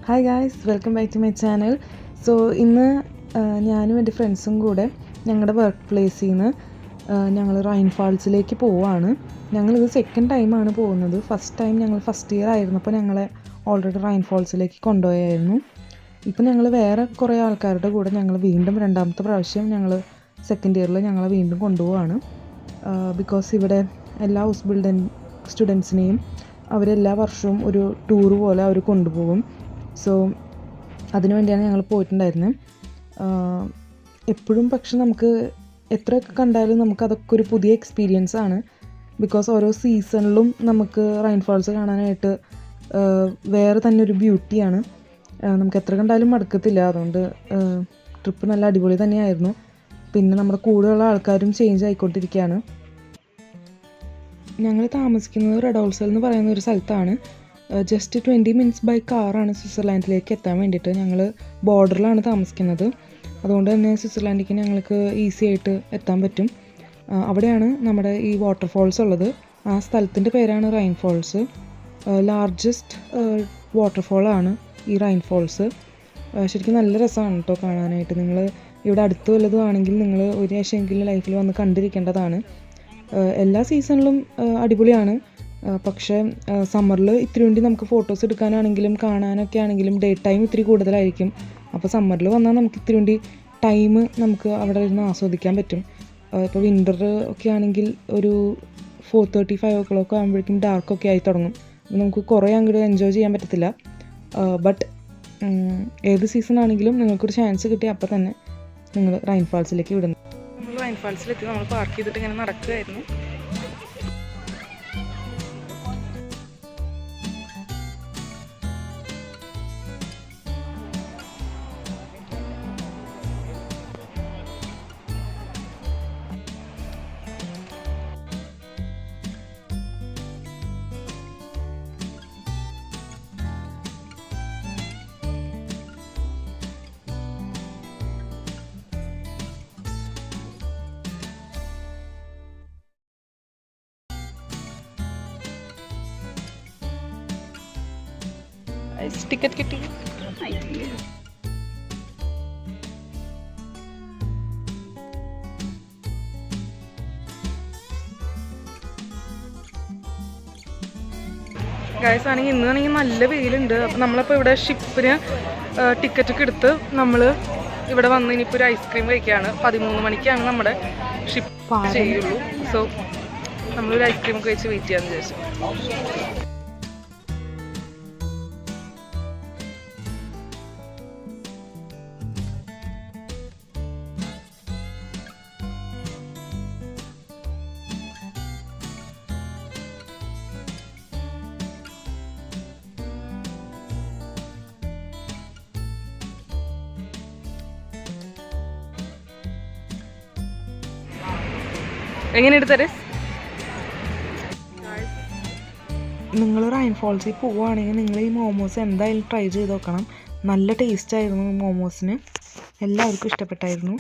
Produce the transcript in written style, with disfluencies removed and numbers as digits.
Hi guys, welcome back to my channel. So ഇന്ന് ഞാനും എൻ്റെ ഫ്രണ്ട്സും കൂടെ ഞങ്ങളുടെ വർക്ക് പ്ലേസിൽ നിന്ന് ഞങ്ങൾ റൈൻ ഫാൾസിലേക്ക് പോവുകയാണ്. ഞങ്ങളിത് സെക്കൻഡ് ടൈമാണ് പോകുന്നത്. ഫസ്റ്റ് ടൈം ഞങ്ങൾ ഫസ്റ്റ് ഇയർ ആയിരുന്നപ്പോൾ ഞങ്ങളെ ഓൾറെഡി റൈൻ ഫാൾസിലേക്ക് കൊണ്ടുപോയായിരുന്നു. ഇപ്പം ഞങ്ങൾ വേറെ കുറേ ആൾക്കാരുടെ കൂടെ ഞങ്ങൾ വീണ്ടും രണ്ടാമത്തെ പ്രാവശ്യം ഞങ്ങൾ സെക്കൻഡ് ഇയറിൽ ഞങ്ങളെ വീണ്ടും കൊണ്ടുപോവാണ്. ബിക്കോസ് ഇവിടെ എല്ലാ ഹൗസ് ബിൽഡിംഗ് സ്റ്റുഡൻസിനെയും അവരെല്ലാ വർഷവും ഒരു ടൂർ പോലെ അവർ കൊണ്ടുപോകും. സോ അതിനു വേണ്ടിയാണ് ഞങ്ങൾ പോയിട്ടുണ്ടായിരുന്നത്. എപ്പോഴും പക്ഷെ നമുക്ക് എത്രയൊക്കെ കണ്ടാലും നമുക്കതൊക്കെ ഒരു പുതിയ എക്സ്പീരിയൻസ് ആണ്. ബിക്കോസ് ഓരോ സീസണിലും നമുക്ക് റൈൻ ഫാൾസ് കാണാനായിട്ട് വേറെ തന്നെ ഒരു ബ്യൂട്ടിയാണ്. നമുക്ക് എത്ര കണ്ടാലും മടുക്കത്തില്ല. അതുകൊണ്ട് ട്രിപ്പ് നല്ല അടിപൊളി തന്നെയായിരുന്നു. പിന്നെ നമ്മുടെ കൂടെയുള്ള ആൾക്കാരും ചേഞ്ച് ആയിക്കൊണ്ടിരിക്കുകയാണ്. ഞങ്ങൾ താമസിക്കുന്നത് റെഡോൾസൽ എന്ന് പറയുന്ന ഒരു സ്ഥലത്താണ്. ജസ്റ്റ് 20 മിനിറ്റ്സ് ബൈ കാറാണ് സ്വിറ്റ്സർലാൻഡിലേക്ക് എത്താൻ വേണ്ടിയിട്ട്. ഞങ്ങൾ ബോർഡറിലാണ് താമസിക്കുന്നത്. അതുകൊണ്ട് തന്നെ സ്വിറ്റ്സർലാൻഡിലേക്ക് ഞങ്ങൾക്ക് ഈസി ആയിട്ട് എത്താൻ പറ്റും. അവിടെയാണ് നമ്മുടെ ഈ വാട്ടർഫോൾസ് ഉള്ളത്. ആ സ്ഥലത്തിൻ്റെ പേരാണ് റൈൻ ഫാൾസ്. ലാർജസ്റ്റ് വാട്ടർഫോളാണ് ഈ റൈൻ ഫാൾസ്. ശരിക്കും നല്ല രസമാണ് കേട്ടോ കാണാനായിട്ട്. നിങ്ങൾ ഇവിടെ അടുത്ത് വല്ലതും ആണെങ്കിൽ നിങ്ങൾ ഒരു പ്രാവശ്യമെങ്കിലും ലൈഫിൽ വന്ന് കണ്ടിരിക്കേണ്ടതാണ്. എല്ലാ സീസണിലും അടിപൊളിയാണ്. പക്ഷേ സമ്മറിൽ ഇത്തിരി വേണ്ടി നമുക്ക് ഫോട്ടോസ് എടുക്കാനാണെങ്കിലും കാണാനൊക്കെ ആണെങ്കിലും ഡേ ടൈം ഇത്തിരി കൂടുതലായിരിക്കും. അപ്പോൾ സമ്മറിൽ വന്നാൽ നമുക്ക് ഇത്തിരി വേണ്ടി ടൈം നമുക്ക് അവിടെ ഇരുന്ന് ആസ്വദിക്കാൻ പറ്റും. ഇപ്പോൾ വിൻ്റർ ഒക്കെ ആണെങ്കിൽ ഒരു 4:30-5 o'clock ആകുമ്പോഴേക്കും ഡാർക്കൊക്കെ ആയി തുടങ്ങും. നമുക്ക് കുറേ അങ്ങോട്ട് എൻജോയ് ചെയ്യാൻ പറ്റത്തില്ല. ബട്ട് ഏത് സീസൺ ആണെങ്കിലും നിങ്ങൾക്കൊരു ചാൻസ് കിട്ടിയാൽ അപ്പോൾ തന്നെ നിങ്ങൾ റൈൻ ഫാൾസിലേക്ക് വിടുന്നു. നമ്മൾ റൈൻ ഫാൾസിലെത്തി. നമ്മൾ പാർക്ക് ചെയ്തിട്ട് ഇങ്ങനെ നടക്കുകയായിരുന്നു. ടിക്കറ്റ് കിട്ടി. ഗൈസ് ആണെങ്കിൽ ഇന്നാണെങ്കിൽ നല്ല വെയിലുണ്ട്. അപ്പം നമ്മളപ്പോൾ ഇവിടെ ഷിപ്പിന് ടിക്കറ്റൊക്കെ എടുത്ത് നമ്മൾ ഇവിടെ വന്ന് ഇനിയിപ്പോൾ ഒരു ഐസ്ക്രീം കഴിക്കുകയാണ്. 13 മണിക്കാണ് നമ്മുടെ ഷിപ്പ് ചെയ്യുള്ളൂ. സോ നമ്മളൊരു ഐസ്ക്രീമൊക്കെ കഴിച്ച് വെയിറ്റ് ചെയ്യാമെന്ന് വിചാരിച്ചു. എങ്ങനെയുണ്ട് തെരേസ്? നിങ്ങൾ റൈൻ ഫാൾസിൽ പോവുകയാണെങ്കിൽ നിങ്ങൾ ഈ മോമോസ് എന്തായാലും ട്രൈ ചെയ്ത് നോക്കണം. നല്ല ടേസ്റ്റ് ആയിരുന്നു മോമോസിന്. എല്ലാവർക്കും ഇഷ്ടപ്പെട്ടായിരുന്നു.